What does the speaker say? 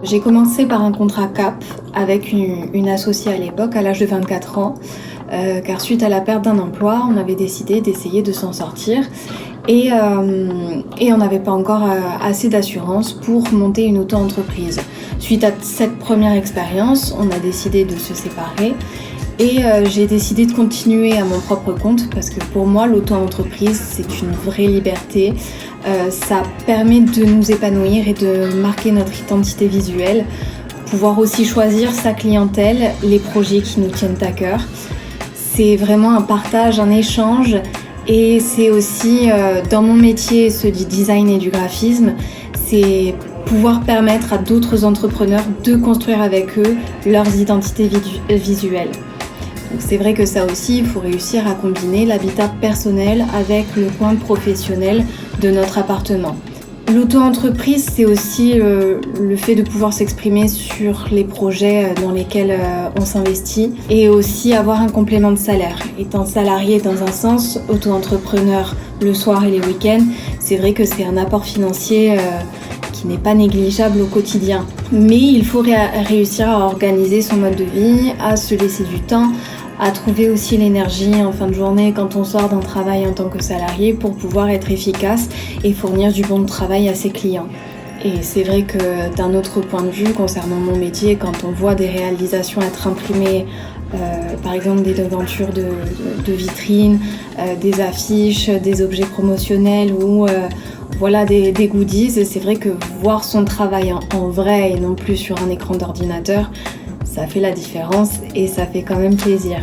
J'ai commencé par un contrat CAP avec une associée à l'époque, à l'âge de 24 ans, car suite à la perte d'un emploi, on avait décidé d'essayer de s'en sortir et on n'avait pas encore assez d'assurance pour monter une auto-entreprise. Suite à cette première expérience, on a décidé de se séparer et j'ai décidé de continuer à mon propre compte parce que pour moi, l'auto-entreprise, c'est une vraie liberté. Ça permet de nous épanouir et de marquer notre identité visuelle, pouvoir aussi choisir sa clientèle, les projets qui nous tiennent à cœur. C'est vraiment un partage, un échange et c'est aussi dans mon métier, ceux du design et du graphisme, c'est pouvoir permettre à d'autres entrepreneurs de construire avec eux leurs identités visuelles. Donc c'est vrai que ça aussi, il faut réussir à combiner l'habitat personnel avec le coin professionnel de notre appartement. L'auto-entreprise, c'est aussi le fait de pouvoir s'exprimer sur les projets dans lesquels on s'investit et aussi avoir un complément de salaire. Étant salarié dans un sens, auto-entrepreneur le soir et les week-ends, c'est vrai que c'est un apport financier qui n'est pas négligeable au quotidien. Mais il faut réussir à organiser son mode de vie, à se laisser du temps, à trouver aussi l'énergie en fin de journée quand on sort d'un travail en tant que salarié pour pouvoir être efficace et fournir du bon travail à ses clients. Et c'est vrai que d'un autre point de vue, concernant mon métier, quand on voit des réalisations être imprimées, par exemple des devantures de vitrines, des affiches, des objets promotionnels ou voilà des goodies, c'est vrai que voir son travail en vrai et non plus sur un écran d'ordinateur, ça fait la différence et ça fait quand même plaisir.